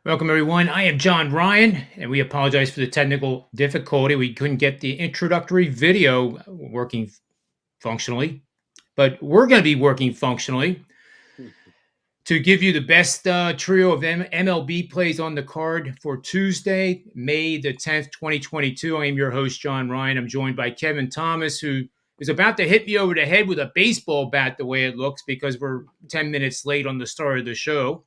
Welcome, everyone. I am John Ryan, and we apologize for the technical difficulty. We couldn't get the introductory video working functionally, but we're going to be working functionally to give you the best trio of MLB plays on the card for Tuesday, May the 10th, 2022. I am your host, John Ryan. I'm joined by Kevin Thomas, who is about to hit me over the head with a baseball bat, the way it looks, because we're 10 minutes late on the start of the show.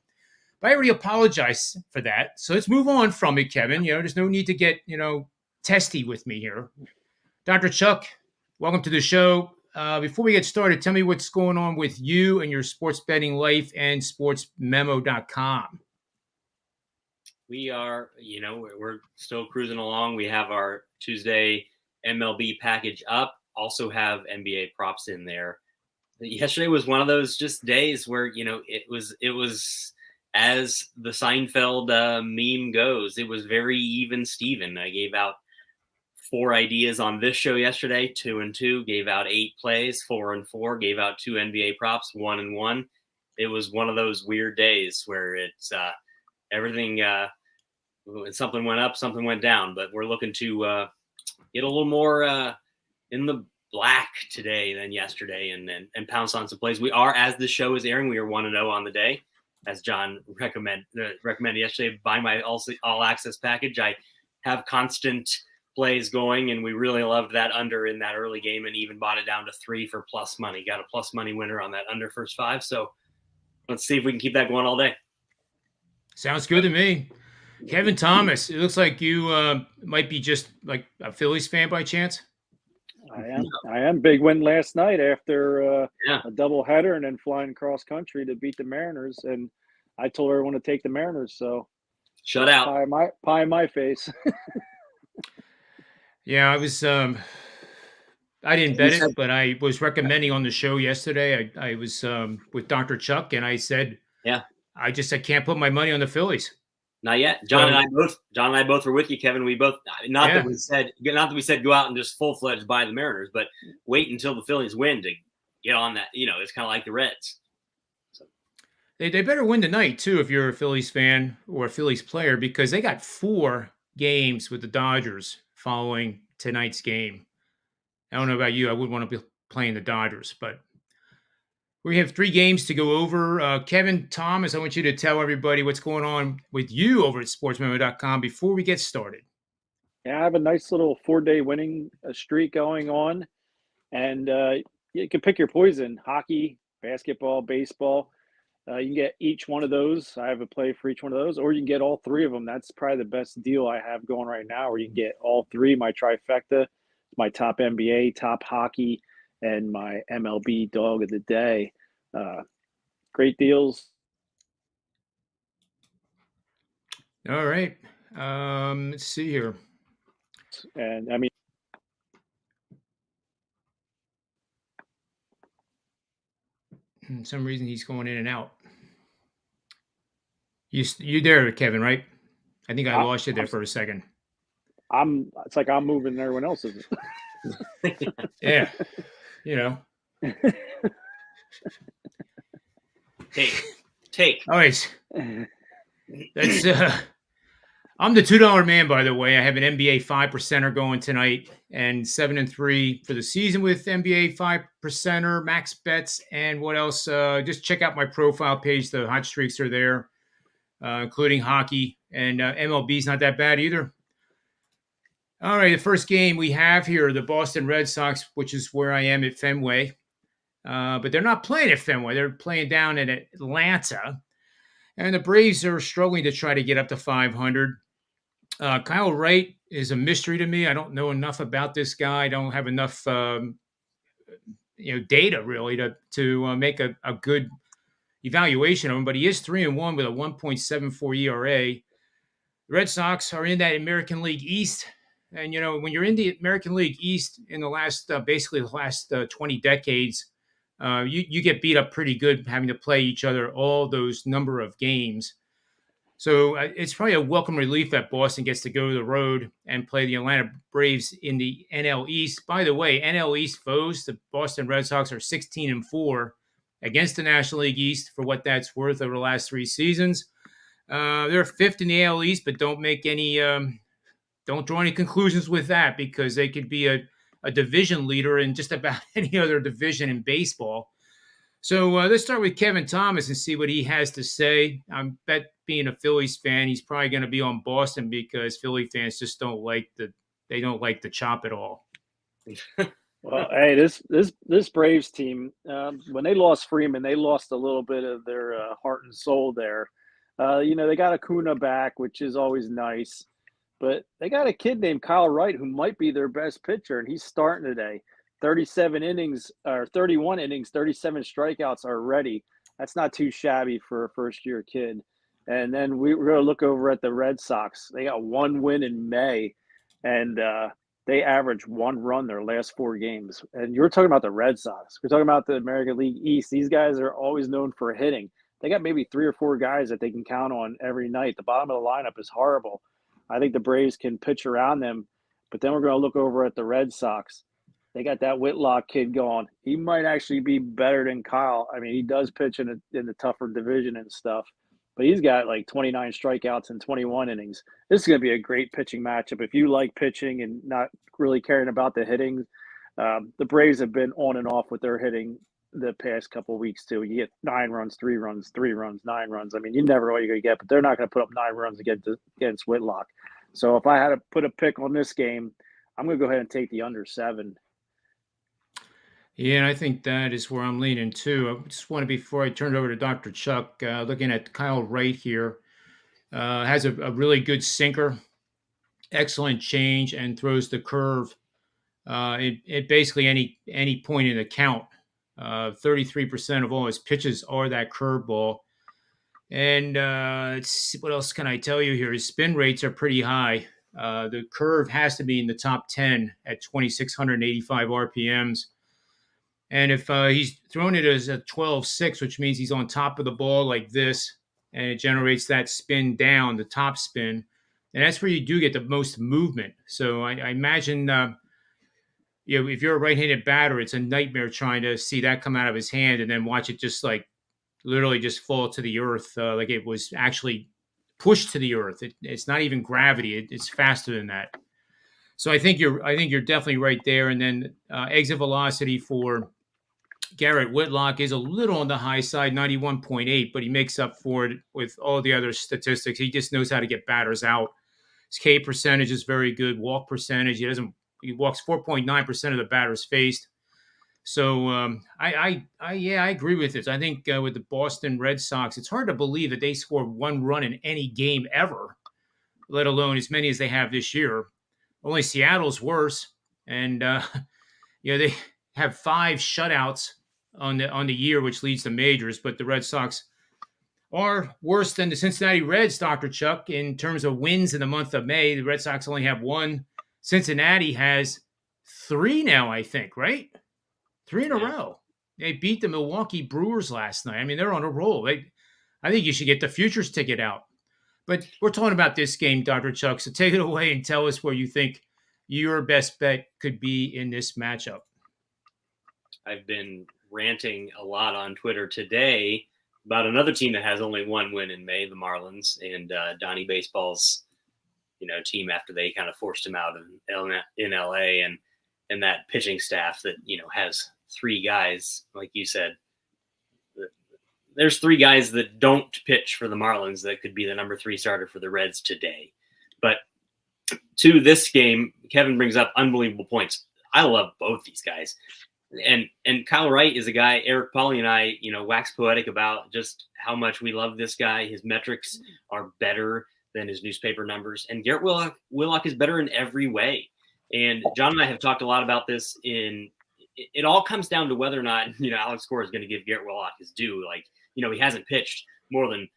But I already apologize for that. So let's move on from it, Kevin. There's no need to get, testy with me here. Dr. Chuck, welcome to the show. Before we get started, tell me what's going on with you and your sports betting life and sportsmemo.com. We are, we're still cruising along. We have our Tuesday MLB package up, also have NBA props in there. Yesterday was one of those just days where, it was as the Seinfeld meme goes, it was very even Steven. I gave out 4 ideas on this show yesterday, 2 and 2, gave out 8 plays, 4 and 4, gave out 2 NBA props, 1 and 1. It was one of those weird days where it's everything, something went up, something went down, but we're looking to get a little more in the black today than yesterday and pounce on some plays. We are, as the show is airing, we are 1-0 on the day. As John recommended yesterday, buy my all access package. I have constant plays going, and we really loved that under in that early game, and even bought it down to 3 for plus money. Got a plus money winner on that under first 5. So let's see if we can keep that going all day. Sounds good to me. Kevin Thomas, it looks like you might be just like a Phillies fan by chance. I am. Big win last night after a doubleheader and then flying cross country to beat the Mariners. And I told everyone to take the Mariners. So shut out. Pie in my face. Yeah, I was. I didn't bet it, but I was recommending on the show yesterday. I was with Dr. Chuck, and I said, I can't put my money on the Phillies. Not yet. John and I both were with you, Kevin. We both that we said go out and just full-fledged buy the Mariners, but wait until the Phillies win to get on that. It's kind of like the Reds. So. They better win tonight too if you're a Phillies fan or a Phillies player, because they got 4 games with the Dodgers following tonight's game. I don't know about you. I wouldn't want to be playing the Dodgers, but we have 3 games to go over. Kevin Thomas, I want you to tell everybody what's going on with you over at sportsmemo.com before we get started. Yeah, I have a nice little 4-day winning streak going on. And you can pick your poison: hockey, basketball, baseball. You can get each one of those. I have a play for each one of those. Or you can get all 3 of them. That's probably the best deal I have going right now, where you can get all 3, my trifecta, my top NBA, top hockey, and my MLB dog of the day. Great deals. All right. Let's see here. And I mean, for some reason he's going in and out. You there, Kevin, right? I think I lost you there for a second. It's like I'm moving and everyone else isn't. Yeah. Take. All right. That's I'm the $2 man, by the way. I have an NBA 5%er going tonight, and 7-3 for the season with NBA 5%er, max bets, and what else? Just check out my profile page. The hot streaks are there, including hockey, and MLB's not that bad either. All right, the first game we have here, the Boston Red Sox, which is where I am at Fenway. But they're not playing at Fenway. They're playing down in Atlanta. And the Braves are struggling to try to get up to 500. Kyle Wright is a mystery to me. I don't know enough about this guy. I don't have enough data, really, to make a good evaluation of him. But he is 3-1 with a 1.74 ERA. The Red Sox are in that American League East. And, when you're in the American League East in the last 20 decades, you get beat up pretty good having to play each other all those number of games. So it's probably a welcome relief that Boston gets to go to the road and play the Atlanta Braves in the NL East. By the way, NL East foes, the Boston Red Sox are 16-4 against the National League East for what that's worth over the last 3 seasons. They're fifth in the AL East, but don't make any don't draw any conclusions with that because they could be a division leader in just about any other division in baseball. So let's start with Kevin Thomas and see what he has to say. I bet being a Phillies fan, he's probably going to be on Boston because Philly fans just don't like the chop at all. Well, hey, this Braves team, when they lost Freeman, they lost a little bit of their heart and soul there. They got Acuna back, which is always nice, but they got a kid named Kyle Wright who might be their best pitcher, and he's starting today. 37 innings or 31 innings, 37 strikeouts already. That's not too shabby for a first-year kid. And then we're going to look over at the Red Sox. They got one win in May, and they averaged one run their last 4 games. And you're talking about the Red Sox. We're talking about the American League East. These guys are always known for hitting. They got maybe 3 or 4 guys that they can count on every night. The bottom of the lineup is horrible. I think the Braves can pitch around them. But then we're going to look over at the Red Sox. They got that Whitlock kid going. He might actually be better than Kyle. I mean, he does pitch in the tougher division and stuff. But he's got like 29 strikeouts and 21 innings. This is going to be a great pitching matchup. If you like pitching and not really caring about the hitting, the Braves have been on and off with their hitting the past couple of weeks too. You get 9 runs, 3 runs, 3 runs, 9 runs. I mean, you never know what you're going to get, but they're not going to put up 9 runs against Whitlock. So if I had to put a pick on this game, I'm going to go ahead and take the under 7. Yeah, and I think that is where I'm leaning too. I just want to, before I turn it over to Dr. Chuck, looking at Kyle Wright here, has a really good sinker, excellent change, and throws the curve at basically any point in the count. 33% of all his pitches are that curveball. And let's see, what else can I tell you here? His spin rates are pretty high. The curve has to be in the top 10 at 2,685 RPMs. And if he's throwing it as a 12-6, which means he's on top of the ball like this, and it generates that spin down, the top spin, and that's where you do get the most movement. So I imagine, if you're a right-handed batter, it's a nightmare trying to see that come out of his hand and then watch it just like literally just fall to the earth, like it was actually pushed to the earth. It's not even gravity; it's faster than that. So I think you're definitely right there. And then exit velocity for Garrett Whitlock is a little on the high side, 91.8, but he makes up for it with all the other statistics. He just knows how to get batters out. His K percentage is very good. Walk percentage, he walks 4.9% of the batters faced. So I agree with this. I think with the Boston Red Sox, it's hard to believe that they scored 1 run in any game ever, let alone as many as they have this year. Only Seattle's worse, and they have 5 shutouts on the year, which leads to majors. But the Red Sox are worse than the Cincinnati Reds, Dr. Chuck, in terms of wins in the month of May. The Red Sox only have 1. Cincinnati has 3 now, I think, right? 3 in a row. They beat the Milwaukee Brewers last night. I mean, they're on a roll. I think you should get the futures ticket out. But we're talking about this game, Dr. Chuck, so take it away and tell us where you think your best bet could be in this matchup. I've been ranting a lot on Twitter today about another team that has only 1 win in May, the Marlins, and Donnie Baseball's, team after they kind of forced him out in LA, and that pitching staff that, has 3 guys, like you said. There's 3 guys that don't pitch for the Marlins that could be the number 3 starter for the Reds today. But to this game, Kevin brings up unbelievable points. I love both these guys. And Kyle Wright is a guy, Eric Pauly and I, wax poetic about just how much we love this guy. His metrics are better than his newspaper numbers. And Garrett Whitlock is better in every way. And John and I have talked a lot about this. It all comes down to whether or not, Alex Cora is going to give Garrett Whitlock his due. Like, he hasn't pitched more than,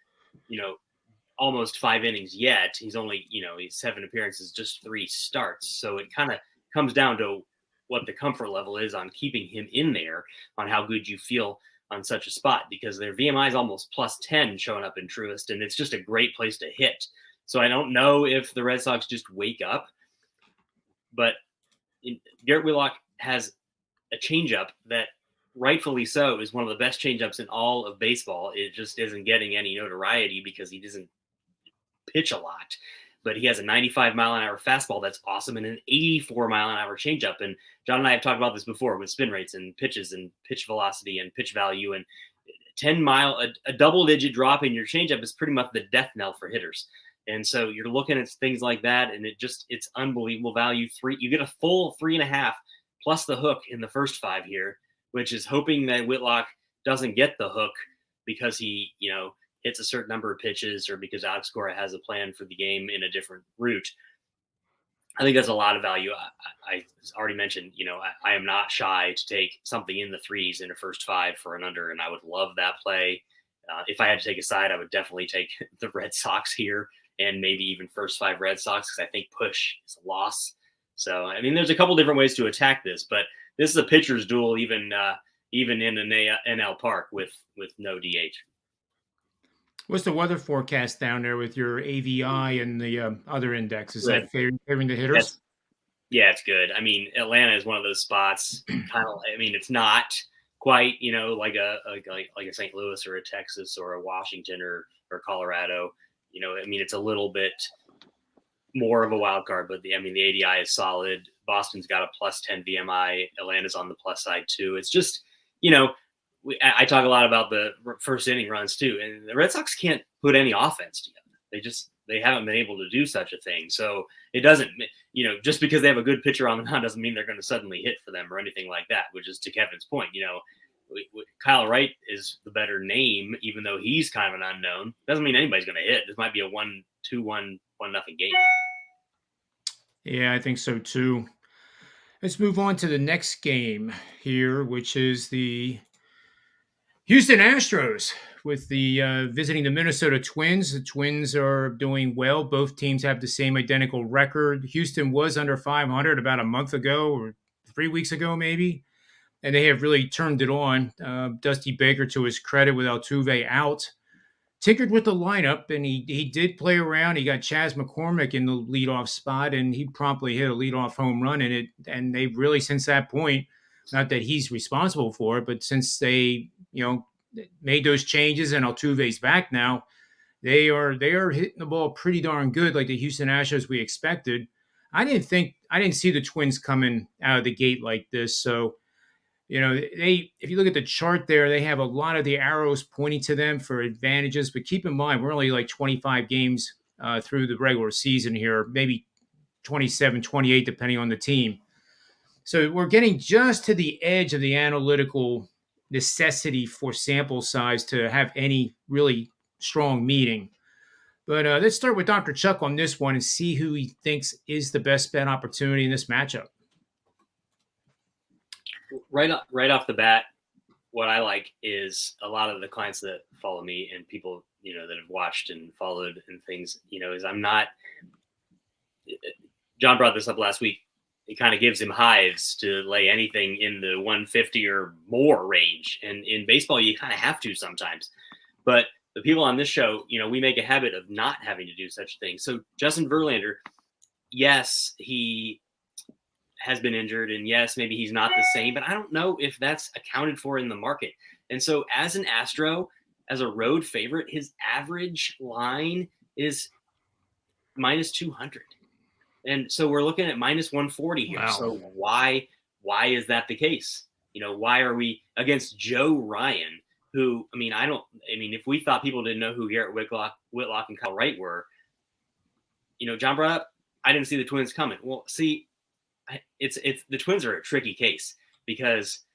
almost 5 innings yet. He's only, he's 7 appearances, just 3 starts. So it kind of comes down to what the comfort level is on keeping him in there, on how good you feel on such a spot, because their VMI is almost plus 10 showing up in Truist, and it's just a great place to hit. So I don't know if the Red Sox just wake up, but Garrett Whitlock has a changeup that rightfully so is one of the best changeups in all of baseball. It just isn't getting any notoriety because he doesn't pitch a lot, but he has a 95-mile-an-hour fastball that's awesome and an 84-mile-an-hour changeup. And John and I have talked about this before with spin rates and pitches and pitch velocity and pitch value. And a double-digit drop in your changeup is pretty much the death knell for hitters. And so you're looking at things like that, and it's unbelievable value. You get a full 3.5 plus the hook in the first 5 here, which is hoping that Whitlock doesn't get the hook because he, hits a certain number of pitches or because Alex Cora has a plan for the game in a different route. I think that's a lot of value. I already mentioned, I am not shy to take something in the 3s in a first 5 for an under, and I would love that play. If I had to take a side, I would definitely take the Red Sox here and maybe even first 5 Red Sox because I think push is a loss. So, there's a couple different ways to attack this, but this is a pitcher's duel even in an NL Park with no DH. What's the weather forecast down there with your AVI and the other index? Is that favoring the hitters? Yeah, it's good. Atlanta is one of those spots. It's not quite, like a St. Louis or a Texas or a Washington or Colorado. It's a little bit more of a wild card, but the ADI is solid. Boston's got a +10 VMI. Atlanta's on the plus side too. It's just, I talk a lot about the first inning runs too, and the Red Sox can't put any offense together. They haven't been able to do such a thing. So it doesn't, just because they have a good pitcher on the mound doesn't mean they're going to suddenly hit for them or anything like that, which is to Kevin's point. Kyle Wright is the better name, even though he's kind of an unknown. Doesn't mean anybody's going to hit. This might be a 1-2-1, 1-0 game. Yeah, I think so too. Let's move on to the next game here, which is the Houston Astros with the visiting the Minnesota Twins. The Twins are doing well. Both teams have the same identical record. Houston was under 500 about a month ago or 3 weeks ago maybe, and they have really turned it on. Dusty Baker, to his credit, with Altuve out, tinkered with the lineup, and he did play around. He got Chas McCormick in the leadoff spot, and he promptly hit a leadoff home run in it. And they've really, since that point, not that he's responsible for it, but since they, made those changes and Altuve's back now, they are hitting the ball pretty darn good, like the Houston Astros we expected. I didn't see the Twins coming out of the gate like this. So, if you look at the chart there, they have a lot of the arrows pointing to them for advantages. But keep in mind, we're only like 25 games through the regular season here, maybe 27, 28, depending on the team. So we're getting just to the edge of the analytical necessity for sample size to have any really strong meeting. But let's start with Dr. Chuck on this one and see who he thinks is the best bet opportunity in this matchup. Right off the bat, what I like is a lot of the clients that follow me and people, that have watched and followed and things, is I'm not, John brought this up last week. It kind of gives him hives to lay anything in the 150 or more range. And in baseball, you kind of have to sometimes. But the people on this show, we make a habit of not having to do such things. So Justin Verlander, yes, he has been injured, and yes, maybe he's not the same, but I don't know if that's accounted for in the market. And so as an Astro, as a road favorite, his average line is -200. And so we're looking at -140 here. Wow. So why is that the case? Why are we against Joe Ryan, who, if we thought people didn't know who Garrett Whitlock and Kyle Wright were, John brought up, I didn't see the Twins coming. Well, see, it's the Twins are a tricky case because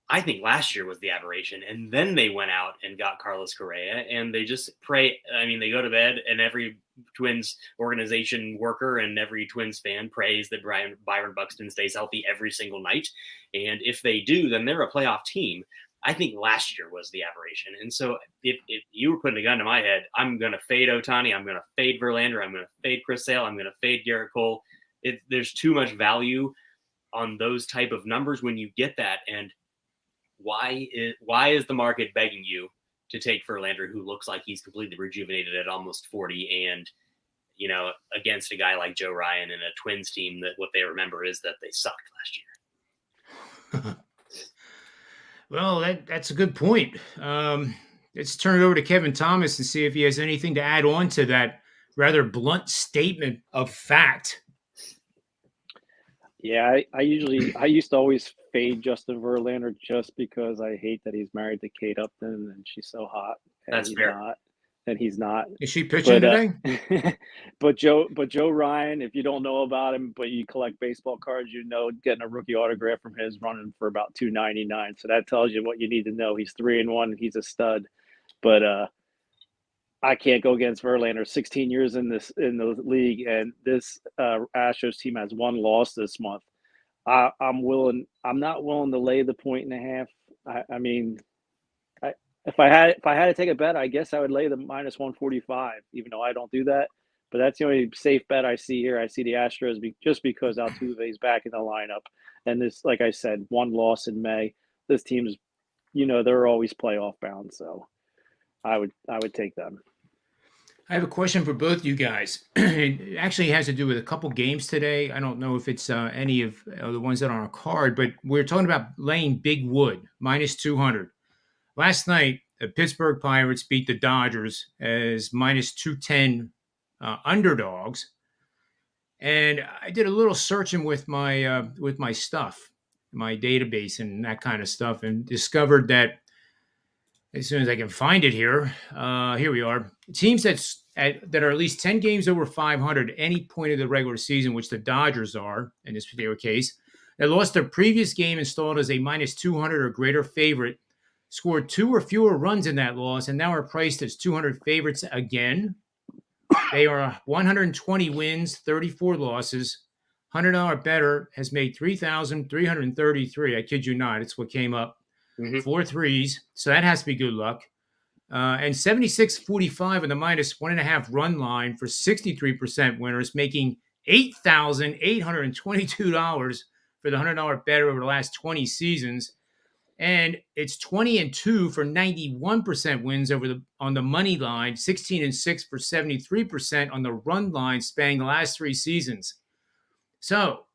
I think last year was the aberration, and then they went out and got Carlos Correa, and they just pray. They go to bed, and every Twins organization worker and every Twins fan prays that Byron Buxton stays healthy every single night, and if they do, then they're a playoff team. I think last year was the aberration, and so if you were putting a gun to my head, I'm going to fade Ohtani, I'm going to fade Verlander, I'm going to fade Chris Sale, I'm going to fade Garrett Cole. There's too much value on those type of numbers when you get that. And why is the market begging you to take Verlander, who looks like he's completely rejuvenated at almost 40, and against a guy like Joe Ryan and a Twins team that what they remember is that they sucked last year? Well, that's a good point. Let's turn it over to Kevin Thomas and see if he has anything to add on to that rather blunt statement of fact. Yeah, I used to always fade Justin Verlander just because I hate that he's married to Kate Upton and she's so hot and That's fair. he's not. Is she pitching But today? Joe Ryan, if you don't know about him, but you collect baseball cards, getting a rookie autograph from his running for about $2.99. So that tells you what you need to know. He's 3-1. He's a stud. But I can't go against Verlander. 16 years in the league, and this Astros team has one loss this month. I'm not willing to lay the 1.5. I mean, if I had to take a bet, I guess I would lay the -145, even though I don't do that. But that's the only safe bet I see here. I see the Astros just because Altuve's back in the lineup, and this, like I said, one loss in May. This team's, they're always playoff bound, so I would take them. I have a question for both you guys. It actually has to do with a couple games today. I don't know if it's any of the ones that are on a card, but we're talking about laying big wood, -200. Last night, the Pittsburgh Pirates beat the Dodgers as -210 underdogs. And I did a little searching with my stuff, my database and that kind of stuff, and discovered that as soon as I can find it here, here we are. Teams that are at least 10 games over 500 at any point of the regular season, which the Dodgers are in this particular case, that lost their previous game installed as a -200 or greater favorite, scored 2 or fewer runs in that loss, and now are priced as 200 favorites again. They are 120 wins, 34 losses. $100 better has made 3,333. I kid you not. It's what came up. 4 threes. So that has to be good luck. And 76.45 on the -1.5 run line for 63% winners, making $8,822 for the $100 better over the last 20 seasons. And it's 20-2 for 91% wins on the money line, 16-6 for 73% on the run line, spanning the last 3 seasons. So,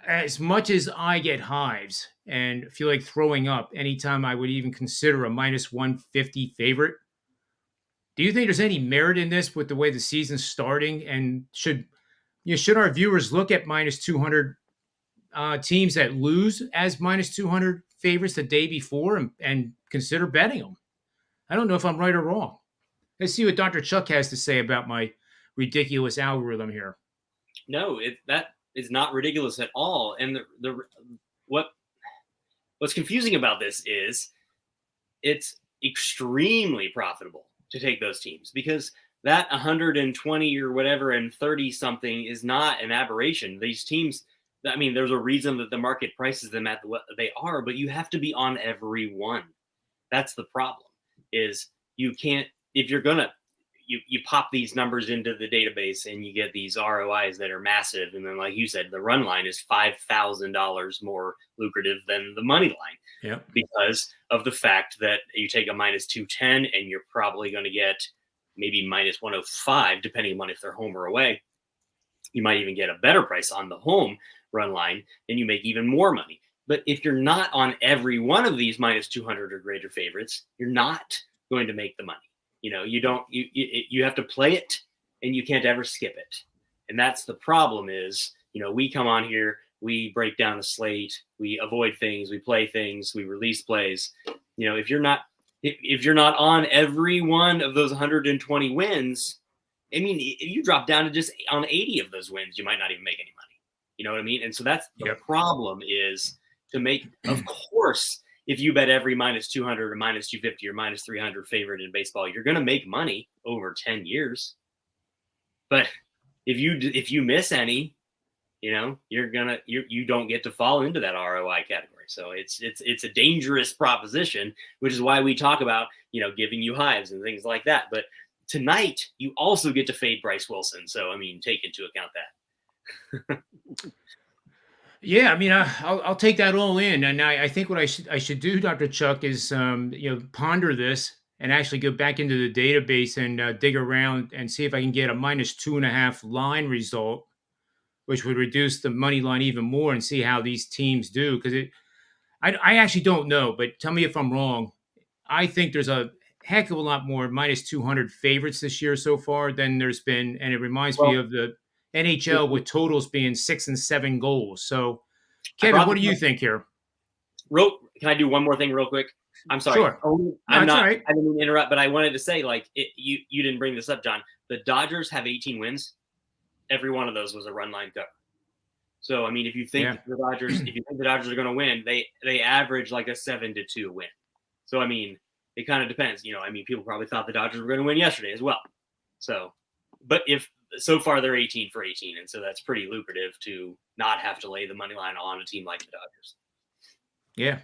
as much as I get hives and feel like throwing up anytime I would even consider a -150 favorite, do you think there's any merit in this with the way the season's starting? And should our viewers look at -200 teams that lose as -200 favorites the day before and consider betting them? I don't know if I'm right or wrong. Let's see what Dr. Chuck has to say about my ridiculous algorithm here. No, that is not ridiculous at all. And what's confusing about this is it's extremely profitable to take those teams, because that 120 or whatever and 30 something is not an aberration. These teams, I mean, there's a reason that the market prices them at what they are, but you have to be on every one. That's the problem. Is you can't, if you're gonna, you pop these numbers into the database and you get these ROIs that are massive, and then, like you said, the run line is $5,000 more lucrative than the money line. Yep. Because of the fact that you take a -210 and you're probably going to get maybe -105, depending on if they're home or away. You might even get a better price on the home run line, and you make even more money. But if you're not on every one of these -200 or greater favorites, you're not going to make the money. You have to play it, and you can't ever skip it. And that's the problem is, we come on here, we break down a slate, we avoid things, we play things, we release plays. If you're not on every one of those 120 wins, I mean, if you drop down to just on 80 of those wins, you might not even make any money. You know what I mean? And so that's the problem, is to make, of course, if you bet every -200 or -250 or -300 favorite in baseball, you're going to make money over 10 years. But if you miss any, you don't get to fall into that ROI category. So it's a dangerous proposition, which is why we talk about, giving you hives and things like that. But tonight you also get to fade Bryce Wilson. So, I mean, take into account that. Yeah, I mean, I'll take that all in, and I think what I should do, Dr. Chuck, is ponder this and actually go back into the database and dig around and see if I can get a -2.5 line result, which would reduce the money line even more, and see how these teams do. Because I actually don't know, but tell me if I'm wrong. I think there's a heck of a lot more minus 200 favorites this year so far than there's been. And it reminds me Well, of the NHL with totals being 6 and 7 goals. So, I Kevin, brought what do this you up. think here? Can I do one more thing real quick? I'm sorry. Sure. No, I'm it's not. all right. I didn't mean to interrupt, but I wanted to say, like, you didn't bring this up, John. The Dodgers have 18 wins. Every one of those was a run line cover. So, I mean, if you think the Dodgers are going to win, they average like a 7-2 win. So, I mean, it kind of depends. I mean, people probably thought the Dodgers were going to win yesterday as well. So, but if so far they're 18 for 18, and so that's pretty lucrative to not have to lay the money line on a team like the Dodgers. Yeah.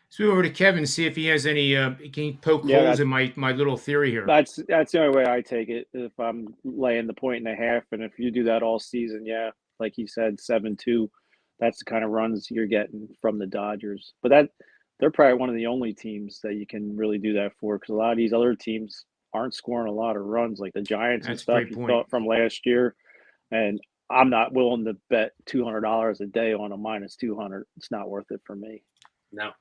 Let's move over to Kevin and see if he has any. Can he poke holes in my little theory here? That's the only way I take it. If I'm laying the 1.5, and if you do that all season, like he said, 7-2, that's the kind of runs you're getting from the Dodgers. But they're probably one of the only teams that you can really do that for, because a lot of these other teams aren't scoring a lot of runs, like the Giants and stuff. You thought from last year, and I'm not willing to bet $200 a day on a minus 200. It's not worth it for me. No.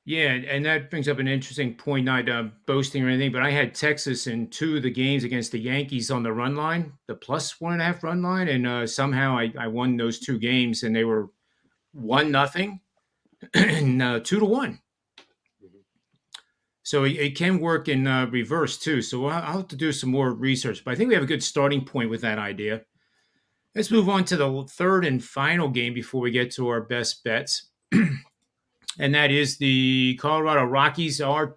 Yeah, and that brings up an interesting point, not boasting or anything, but I had Texas in 2 of the games against the Yankees on the run line, the plus 1.5 run line, and somehow I won those 2 games, and they were 1-0 and 2-1. So it can work in reverse too. So I'll have to do some more research, but I think we have a good starting point with that idea. Let's move on to the third and final game before we get to our best bets. And that is the Colorado Rockies are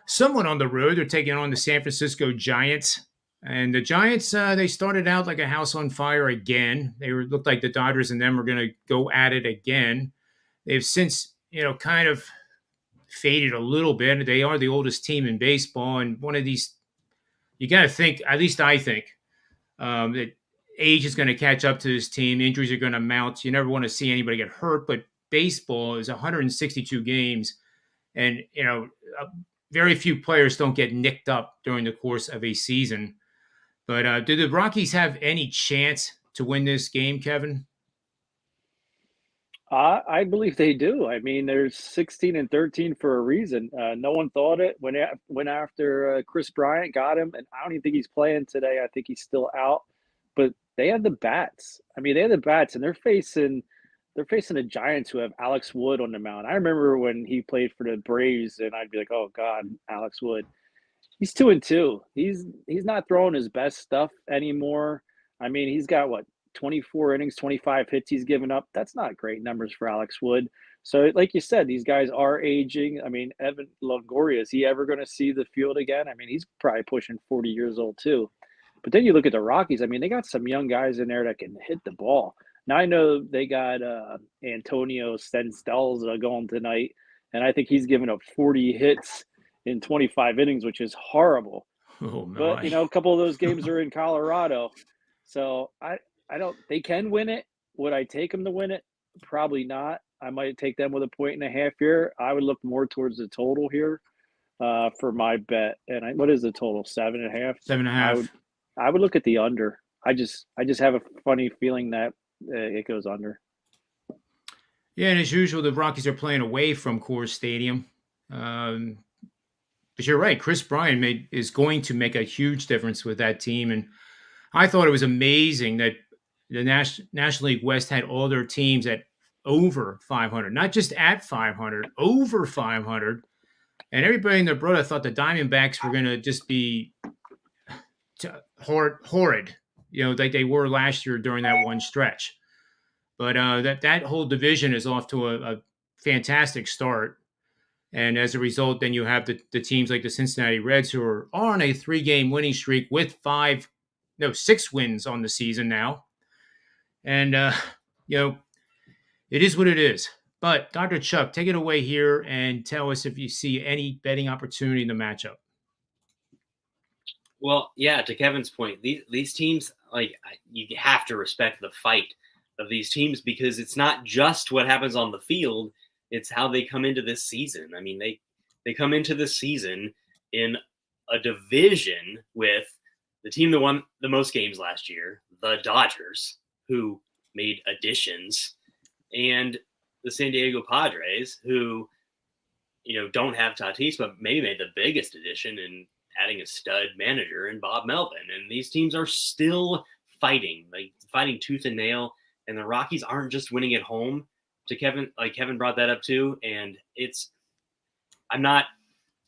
somewhat on the road. They're taking on the San Francisco Giants. And the Giants, they started out like a house on fire again. They looked like the Dodgers and them were going to go at it again. They've since, kind of faded a little bit. They are the oldest team in baseball. And one of these, you got to think, at least I think, that age is going to catch up to this team. Injuries are going to mount. You never want to see anybody get hurt, but baseball is 162 games, and very few players don't get nicked up during the course of a season. But do the Rockies have any chance to win this game, Kevin? I believe they do. I mean, there's 16 and 13 for a reason. No one thought it when after Chris Bryant got him, and I don't even think he's playing today. I think he's still out. But they have the bats. I mean, they have the bats, and they're facing the Giants, who have Alex Wood on the mound. I remember when he played for the Braves, and I'd be like, "Oh God, Alex Wood." He's 2-2. He's not throwing his best stuff anymore. I mean, he's got 24 innings, 25 hits he's given up. That's not great numbers for Alex Wood. So, like you said, these guys are aging. I mean, Evan Longoria, is he ever going to see the field again? I mean, he's probably pushing 40 years old too. But then you look at the Rockies. I mean, they got some young guys in there that can hit the ball. Now I know they got Antonio Stenzelza going tonight, and I think he's given up 40 hits in 25 innings, which is horrible. Oh my! But a couple of those games are in Colorado, so I don't. They can win it. Would I take them to win it? Probably not. I might take them with a 1.5 here. I would look more towards the total here for my bet. And what is the total? 7.5. 7.5. I would look at the under. I just have a funny feeling that it goes under. Yeah, and as usual, the Rockies are playing away from Coors Stadium. But you're right. Chris Bryant is going to make a huge difference with that team. And I thought it was amazing that the National League West had all their teams at over 500, not just at 500, over 500. And everybody and their brother thought the Diamondbacks were going to just be horrid, like they were last year during that one stretch. But that whole division is off to a fantastic start. And as a result, then you have the teams like the Cincinnati Reds, who are on a 3-game winning streak with 6 wins on the season now. And, it is what it is. But Dr. Chuck, take it away here and tell us if you see any betting opportunity in the matchup. Well, yeah, to Kevin's point, these teams, you have to respect the fight of these teams, because it's not just what happens on the field. It's how they come into this season. I mean, they come into the season in a division with the team that won the most games last year, the Dodgers, who made additions, and the San Diego Padres, who don't have Tatis, but maybe made the biggest addition in adding a stud manager in Bob Melvin. And these teams are still fighting tooth and nail. And the Rockies aren't just winning at home. To Kevin, Kevin brought that up too. And I'm not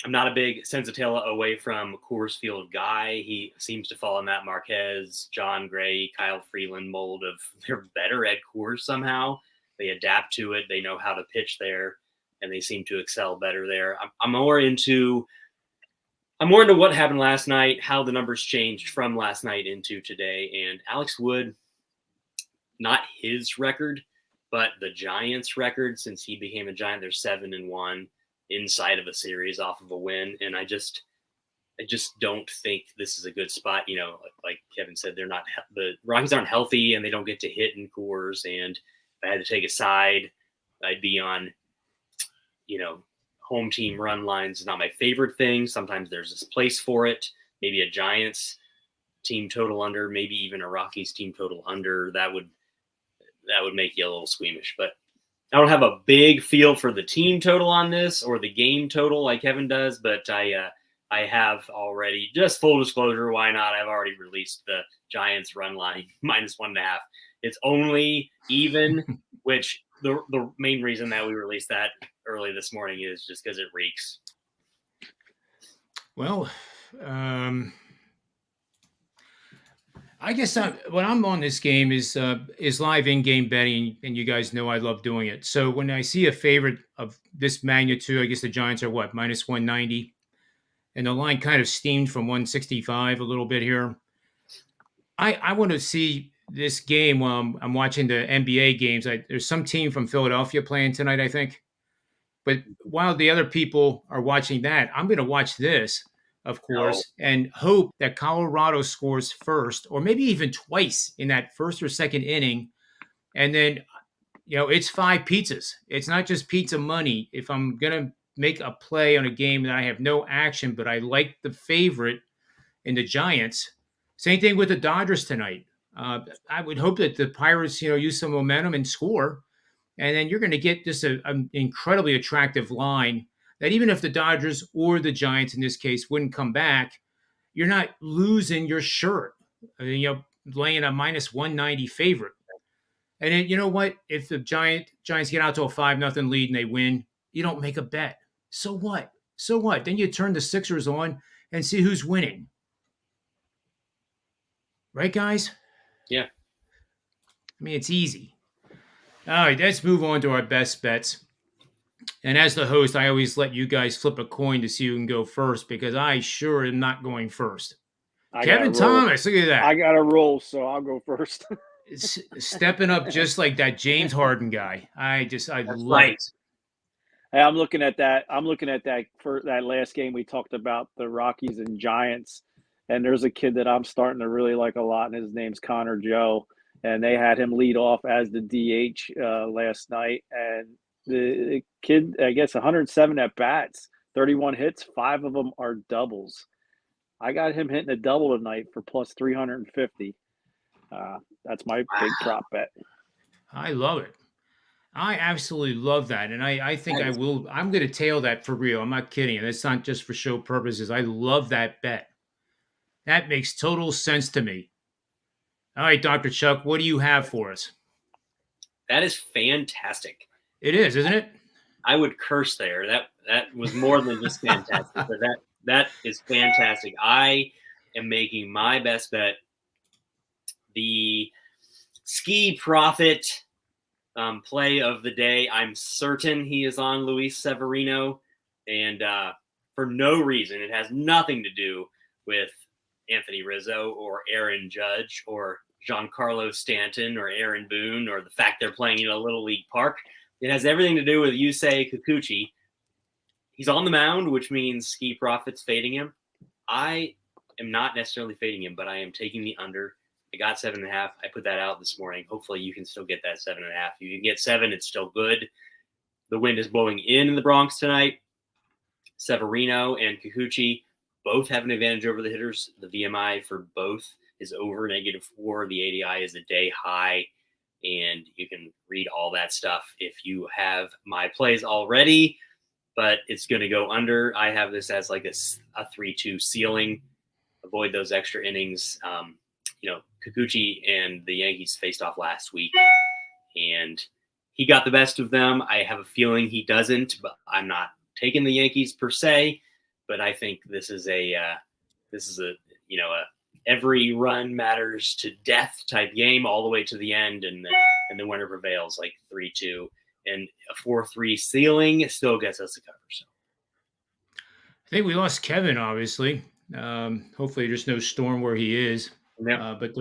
a big Sensatella away from Coors Field guy. He seems to fall in that Marquez, John Gray, Kyle Freeland mold of they're better at Coors somehow. They adapt to it. They know how to pitch there, and they seem to excel better there. I'm more into what happened last night, how the numbers changed from last night into today. And Alex Wood, not his record, but the Giants' record since he became a Giant. They're 7-1 inside of a series off of a win. And I just don't think this is a good spot. Like Kevin said, the Rockies aren't healthy and they don't get to hit in Coors. And if I had to take a side, I'd be on, home team run lines is not my favorite thing. Sometimes there's this place for it. Maybe a Giants team total under, maybe even a Rockies team total under. That would make you a little squeamish, but I don't have a big feel for the team total on this or the game total like Kevin does, but I have already, just full disclosure, why not? I've already released the Giants run line -1.5. It's only even, which the main reason that we released that early this morning is just because it reeks. Well, I guess when I'm on this game is live in-game betting, and you guys know I love doing it. So when I see a favorite of this magnitude, I guess the Giants are what, -190, and the line kind of steamed from 165 a little bit here. I want to see this game while I'm watching the NBA games. There's some team from Philadelphia playing tonight, I think. But while the other people are watching that, I'm going to watch this, of course, and hope that Colorado scores first or maybe even twice in that first or second inning. And then, it's 5 pizzas. It's not just pizza money. If I'm going to make a play on a game that I have no action, but I like the favorite in the Giants, same thing with the Dodgers tonight. I would hope that the Pirates, use some momentum and score. And then you're going to get just an incredibly attractive line that even if the Dodgers or the Giants in this case wouldn't come back, you're not losing your shirt, laying a -190 favorite. And then, you know what? If the Giants get out to a 5-0 lead and they win, you don't make a bet. So what? Then you turn the Sixers on and see who's winning. Right, guys? Yeah. I mean, it's easy. All right, let's move on to our best bets. And as the host, I always let you guys flip a coin to see who can go first because I sure am not going first. Kevin Thomas, look at that. I got a roll, so I'll go first. Stepping up just like that James Harden guy. I love it. Hey, I'm looking at that for that last game we talked about, the Rockies and Giants. And there's a kid that I'm starting to really like a lot, and his name's Connor Joe. And they had him lead off as the DH last night. And the kid, I guess, 107 at bats, 31 hits, 5 of them are doubles. I got him hitting a double tonight for plus 350. That's my big prop bet. I love it. I absolutely love that. And I think I'm going to tail that for real. I'm not kidding. That's not just for show purposes. I love that bet. That makes total sense to me. All right, Dr. Chuck, what do you have for us? That is fantastic. It is, isn't it? I would curse there. That was more than just fantastic. But that is fantastic. I am making my best bet the Ski Profit play of the day. I'm certain he is on Luis Severino, and for no reason. It has nothing to do with Anthony Rizzo or Aaron Judge or Giancarlo Stanton or Aaron Boone or the fact they're playing in a Little League park. It has everything to do with Yusei Kikuchi. He's on the mound, which means Ski Profit's fading him. I am not necessarily fading him, but I am taking the under. I got 7.5. I put that out this morning. Hopefully you can still get that 7.5. If you can get 7, it's still good. The wind is blowing in the Bronx tonight. Severino and Kikuchi both have an advantage over the hitters. The VMI for both is over -4. The ADI is a day high, and you can read all that stuff if you have my plays already. but it's going to go under. I have this as like a 3-2 ceiling. Avoid those extra innings. Kikuchi and the Yankees faced off last week, and he got the best of them. I have a feeling he doesn't, but I'm not taking the Yankees per se. But I think this is a every run matters to death type game all the way to the end, and the winner prevails, like 3-2, and a 4-3 ceiling still gets us to cover. So I think we lost Kevin, obviously. Hopefully there's no storm where he is. yeah. But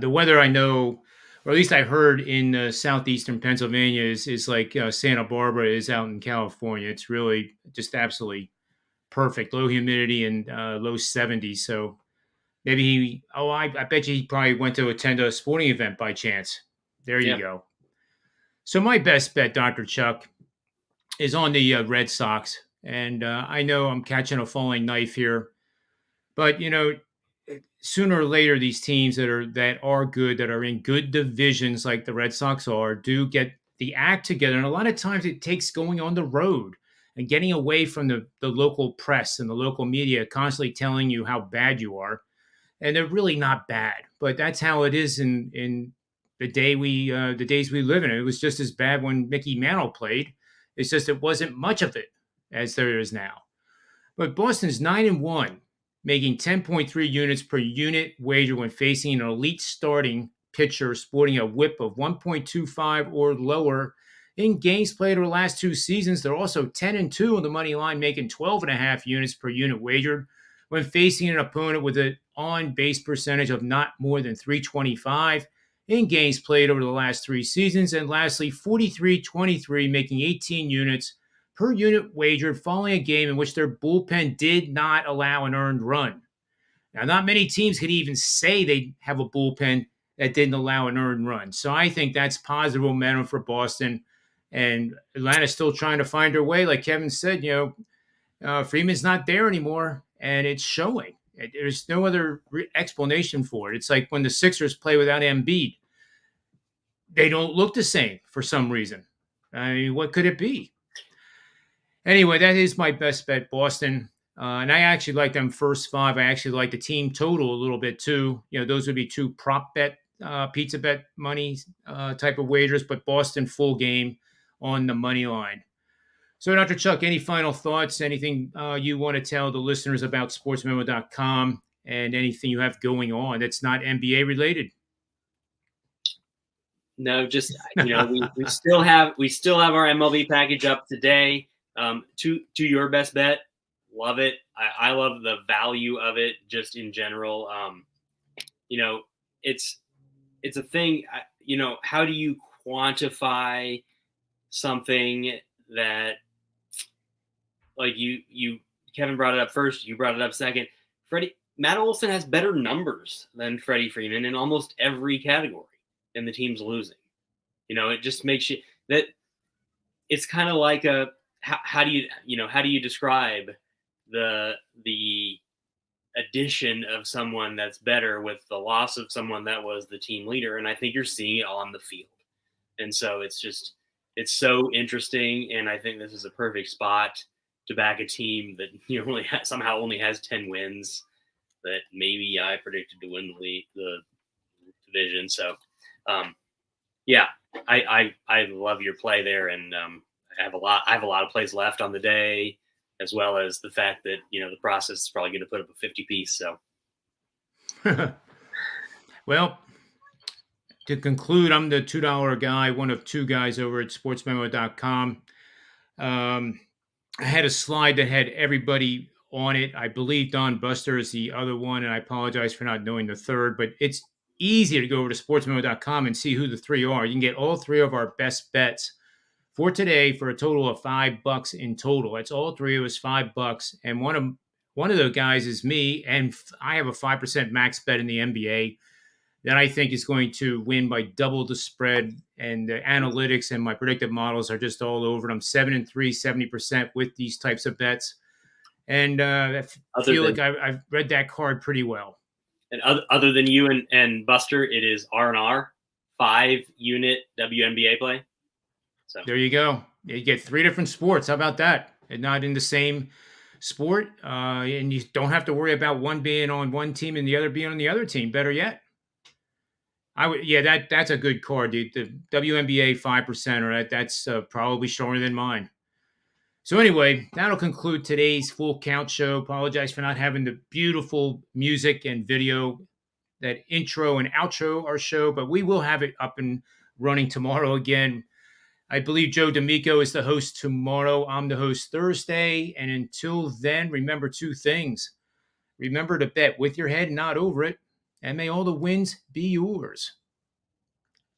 the weather, I know, or at least I heard in southeastern Pennsylvania is like Santa Barbara is out in California. It's really just absolutely perfect. Low humidity and low 70s. So maybe I bet you he probably went to attend a sporting event by chance. There you go. So my best bet, Dr. Chuck, is on the Red Sox. And I know I'm catching a falling knife here, but sooner or later, these teams that are good, that are in good divisions like the Red Sox are, do get the act together. And a lot of times it takes going on the road and getting away from the local press and the local media constantly telling you how bad you are. And they're really not bad, but that's how it is in the days we live in. It was just as bad when Mickey Mantle played. It's just it wasn't much of it as there is now. But Boston's 9-1, making 10.3 units per unit wager when facing an elite starting pitcher sporting a whip of 1.25 or lower in games played over the last 2 seasons. They're also 10-2 on the money line, making 12.5 units per unit wagered when facing an opponent with an on-base percentage of not more than 325 in games played over the last 3 seasons. And lastly, 43-23, making 18 units per unit wagered following a game in which their bullpen did not allow an earned run. Now, not many teams could even say they have a bullpen that didn't allow an earned run. So I think that's positive momentum for Boston. And Atlanta's still trying to find their way. Like Kevin said, Freeman's not there anymore, and it's showing. There's no other explanation for it. It's like when the Sixers play without Embiid. They don't look the same for some reason. I mean, what could it be? Anyway, that is my best bet, Boston. And I actually like them first 5. I actually like the team total a little bit too. Those would be 2 prop bet, pizza bet money type of wagers, but Boston full game on the money line. So, Dr. Chuck, any final thoughts? Anything you want to tell the listeners about SportsMemo.com and anything you have going on that's not NBA related? No, just we still have our MLB package up today. To your best bet, love it. I love the value of it just in general. It's a thing. How do you quantify something that, like Kevin brought it up first, you brought it up second. Matt Olson has better numbers than Freddie Freeman in almost every category, and the team's losing. It just makes you that it's kind of like how do you describe the addition of someone that's better with the loss of someone that was the team leader? And I think you're seeing it on the field. And so it's so interesting. And I think this is a perfect spot to back a team that somehow only has 10 wins that maybe I predicted to win the division. So, I love your play there. And, I have a lot of plays left on the day, as well as the fact that, the process is probably going to put up a 50 piece. So, well, to conclude, I'm the $2 guy, one of 2 guys over at SportsMemo.com. I had a slide that had everybody on it. I believe Don Buster is the other one, and I apologize for not knowing the third, but it's easy to go over to SportsMemo.com and see who the 3 are. You can get all 3 of our best bets for today for a total of $5 in total. That's all 3 of us, $5. And one of the guys is me, and I have a 5% max bet in the NBA that I think is going to win by double the spread. And the analytics and my predictive models are just all over it. I'm 7-3, 70% with these types of bets. And I feel like I've read that card pretty well. And other than you and Buster, it is R&R, 5-unit WNBA play. So there you go. You get 3 different sports. How about that? And not in the same sport, and you don't have to worry about one being on one team and the other being on the other team. Better yet, that's a good card, dude. The WNBA 5%er, that's probably stronger than mine. So anyway, that'll conclude today's full count show. Apologize for not having the beautiful music and video that intro and outro our show, but we will have it up and running tomorrow again. I believe Joe D'Amico is the host tomorrow. I'm the host Thursday. And until then, remember 2 things. Remember to bet with your head, not over it. And may all the wins be yours.